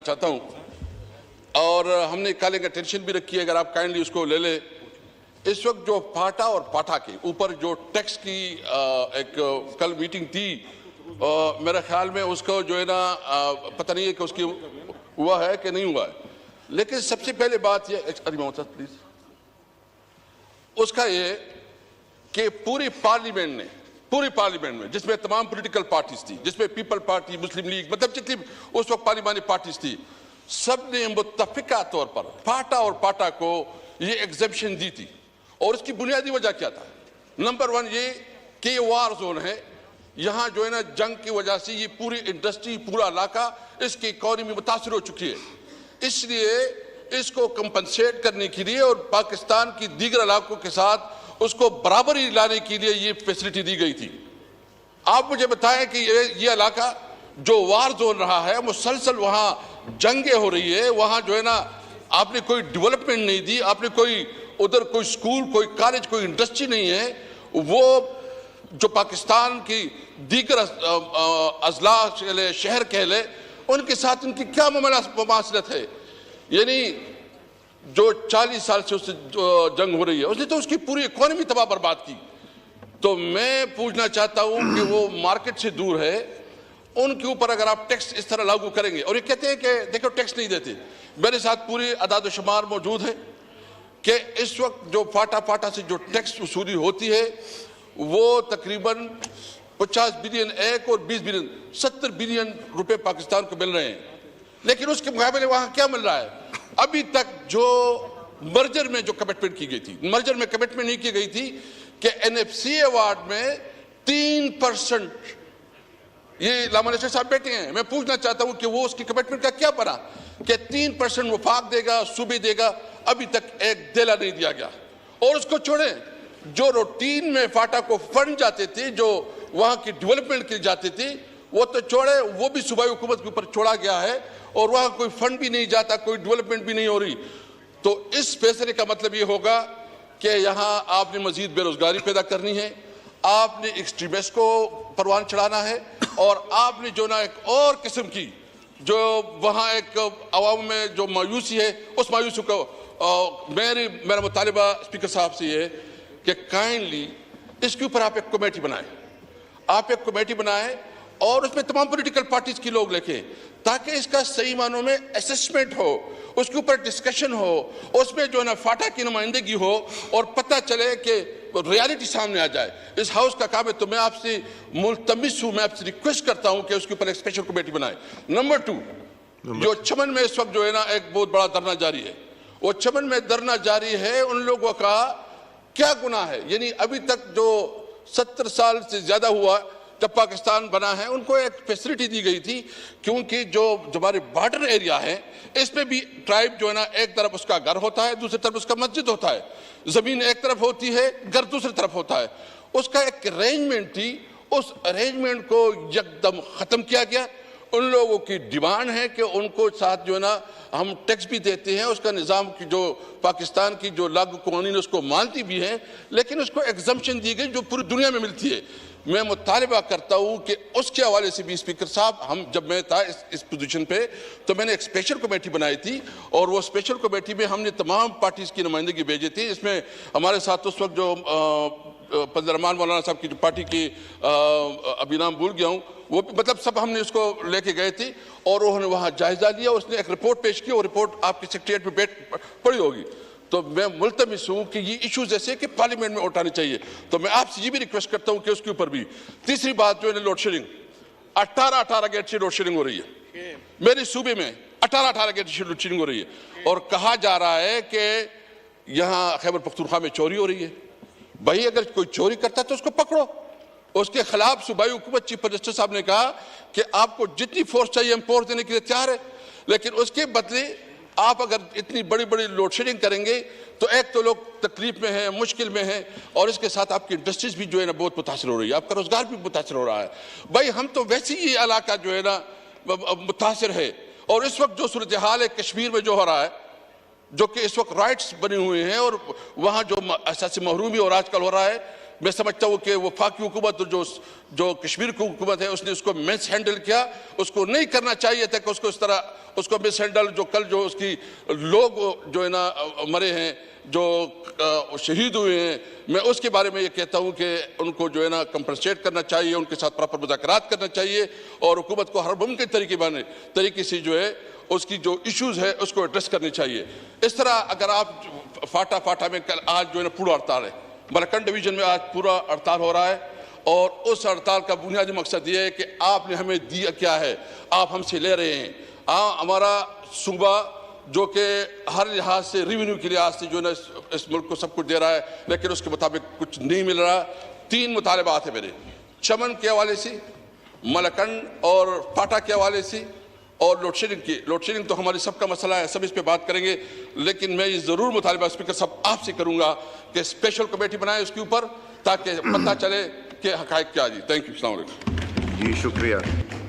चाहता हूं और हमने कल एक अटेंशन भी रखी है, अगर आप काइंडली उसको ले ले। इस वक्त जो फाटा और पाटा के ऊपर जो टैक्स की एक कल मीटिंग थी, मेरे ख्याल में उसको जो है ना पता नहीं है कि उसकी हुआ है कि नहीं हुआ है, लेकिन सबसे पहले बात यह प्लीज उसका ये कि पूरी पार्लियामेंट में जिसमें तमाम पॉलिटिकल पार्टीज थी, जिसमें पीपल पार्टी, मुस्लिम लीग, मतलब जितनी उस वक्त पार्लिमानी पार्टीज थी, सब ने मुत्तफिका तौर पर फाटा और पाटा को ये एग्जेम्पशन दी थी। और इसकी बुनियादी वजह क्या था? नंबर वन ये कि वार जोन है, यहां जो है ना जंग की वजह से ये पूरी इंडस्ट्री, पूरा इलाका, इसकी इकोनॉमी मुतासर हो चुकी है, इसलिए इसको कंपनसेट करने के लिए और पाकिस्तान की दीगर इलाकों के साथ उसको बराबरी लाने के लिए ये फैसिलिटी दी गई थी। आप मुझे बताएं कि ये इलाका जो वार जोन रहा है, मुसलसल वहां जंगें हो रही है, वहां जो है ना आपने कोई डेवलपमेंट नहीं दी, आपने कोई उधर कोई स्कूल, कोई कॉलेज, कोई इंडस्ट्री नहीं है। वो जो पाकिस्तान की दीगर अजला शहर कह ले, उनके साथ उनकी क्या मुमासलत है? यानी जो 40 साल से उससे जंग हो रही है, उसने तो उसकी पूरी इकोनॉमी तबाह बर्बाद की। तो मैं पूछना चाहता हूं कि वो मार्केट से दूर है, उनके ऊपर अगर आप टैक्स इस तरह लागू करेंगे, और ये कहते हैं कि देखो टैक्स नहीं देते, मेरे साथ पूरी अदाद शुमार मौजूद है कि इस वक्त जो फाटा से जो टैक्स वसूली होती है वो तकरीबन 50 बिलियन एक और 20 बिलियन 70 बिलियन रुपए पाकिस्तान को मिल रहे हैं। लेकिन उसके मुकाबले वहां क्या मिल रहा है? अभी तक जो मर्जर में जो कमिटमेंट की गई थी, मर्जर में कमिटमेंट नहीं की गई थी कि एनएफसी अवार्ड में 3%, ये लामा नशर साहब बैठे हैं, मैं पूछना चाहता हूं कि वो उसकी कमिटमेंट का क्या बना कि 3% वफाक देगा, सूबे देगा, अभी तक एक देला नहीं दिया गया। और उसको छोड़े, जो रूटीन में फाटा को फंड जाते थे, जो वहां की डेवलपमेंट के लिए जाते थे, वो तो छोड़े, वो भी सूबाई हुकूमत के ऊपर छोड़ा गया है और वहां कोई फंड भी नहीं जाता, कोई डेवलपमेंट भी नहीं हो रही। तो इस फैसले का मतलब ये होगा कि यहां आपने मजीद बेरोजगारी पैदा करनी है, आपने एक्सट्रीमिस्ट को परवान चढ़ाना है, और आपने जो ना एक और किस्म की जो वहां एक अवाम में जो मायूसी है, उस मायूसी को मेरा मुतालिबा स्पीकर साहब से ये है कि काइंडली इसके ऊपर आप एक कमेटी बनाएं, आप एक कमेटी बनाएं और उसमें तमाम पॉलिटिकल पार्टीज के लोग लेके, ताकि इसका सही मानों में असेसमेंट हो, उसके ऊपर डिस्कशन हो, उसमें जो है ना फाटा की नुमाइंदगी हो और पता चले कि रियलिटी सामने आ जाए। इस हाउस का काम है, तो मैं आपसे मुल्तमिस हूं, मैं आपसे रिक्वेस्ट करता हूं कि उसके ऊपर एक स्पेशल कमेटी बनाए। नंबर 2, जो चमन में इस वक्त जो है ना एक बहुत बड़ा धरना जारी है, वो चमन में धरना जारी है, उन लोगों का क्या गुनाह है? यानी अभी तक जो 70 साल से ज्यादा हुआ जब पाकिस्तान बना है, उनको एक फैसिलिटी दी गई थी, क्योंकि जो हमारे बॉर्डर एरिया है, इसमें भी ट्राइब जो है ना एक तरफ उसका घर होता है, दूसरी तरफ उसका मस्जिद होता है, जमीन एक तरफ होती है, घर दूसरी तरफ होता है। उसका एक अरेंजमेंट थी, उस अरेंजमेंट को एकदम खत्म किया गया। उन लोगों की डिमांड है कि उनको साथ जो है ना हम टैक्स भी देते हैं, उसका निज़ाम की जो पाकिस्तान की जो लागू कानून उसको मानती भी है, लेकिन उसको एग्जम्पशन दी गई जो पूरी दुनिया में मिलती है। मैं मुतालिबा करता हूं कि उसके हवाले से भी स्पीकर साहब, हम जब मैं था इस पोजीशन पे, तो मैंने एक स्पेशल कमेटी बनाई थी, और वो स्पेशल कमेटी में हमने तमाम पार्टीज की नुमाइंदगी भेजी थी। इसमें हमारे साथ उस वक्त जो रहमान मौलाना साहब की जो पार्टी की अभी नाम भूल गया हूँ, वो मतलब सब हमने उसको लेके गए थे और उन्होंने वहाँ जायजा लिया, उसने एक रिपोर्ट पेश की, और रिपोर्ट आपके सेक्रेटरिएट में पड़ी होगी। तो मैं मुल्तमिस हूं कि ये इश्यूज ऐसे कि पार्लियामेंट में उठाने चाहिए। तो मैं आपसे ये भी रिक्वेस्ट करता हूं कि उसके ऊपर भी। तीसरी बात जो है लोड शेडिंग, 18 गेट से लोड शेडिंग हो रही है मेरे सूबे में, 18 गेट से लोड शेडिंग हो रही है, और कहा जा रहा है कि यहाँ खैबर पख्तूनख्वा में चोरी हो रही है। भाई अगर कोई चोरी करता है तो उसको पकड़ो, उसके खिलाफ सूबाई हुकूमत चीफ मिनिस्टर साहब ने कहा कि आपको जितनी फोर्स चाहिए हम फोर्स देने के लिए तैयार है, लेकिन उसके बदले आप अगर इतनी बड़ी बड़ी लोड शेडिंग करेंगे तो एक तो लोग तकलीफ में हैं, मुश्किल में हैं, और इसके साथ आपकी इंडस्ट्रीज भी जो है ना बहुत मुतासर हो रही है, आपका रोजगार भी मुतासर हो रहा है। भाई हम तो वैसे ही ये इलाका जो है ना मुतासर है, और इस वक्त जो सूरत हाल है कश्मीर में जो हो रहा है, जो कि इस वक्त राइट्स बने हुए हैं और वहाँ जो असासी महरूमी और आजकल हो रहा है, मैं समझता हूँ कि वफाकी हुकूमत जो कश्मीर की हुकूमत है उसने उसको मिस हैंडल किया, उसको नहीं करना चाहिए था कि उसको इस तरह उसको मिस हैंडल, जो कल जो उसकी लोग जो है ना मरे हैं, जो शहीद हुए हैं, मैं उसके बारे में ये कहता हूँ कि उनको जो है ना कंपनसेट करना चाहिए, उनके साथ प्रॉपर मुज़ाकरात करना चाहिए और हुकूमत को हर मुमकिन तरीके से जो है उसकी जो इश्यूज है उसको एड्रेस करनी चाहिए। इस तरह अगर आप फाटा में कल आज जो है ना पूरा हड़ताल है, मलकन डिवीजन में आज पूरा हड़ताल हो रहा है और उस हड़ताल का बुनियादी मकसद ये है कि आपने हमें दिया क्या है, आप हमसे ले रहे हैं। हमारा सूबा जो कि हर लिहाज से रेवेन्यू के लिहाज से जो है ना इस मुल्क को सब कुछ दे रहा है, लेकिन उसके मुताबिक कुछ नहीं मिल रहा। 3 मुतालबात है मेरे, चमन के हवाले से, मलकंड और फाटा के हवाले से और लोड शेडिंग तो हमारी सबका मसला है, सब इस पे बात करेंगे, लेकिन मैं ये ज़रूर मुतालबा स्पीकर साहब आपसे करूंगा कि स्पेशल कमेटी बनाए उसके ऊपर ताकि पता चले कि हक़ाइक़ क्या जी। थैंक यू, अस्सलाम वालेकुम। जी शुक्रिया।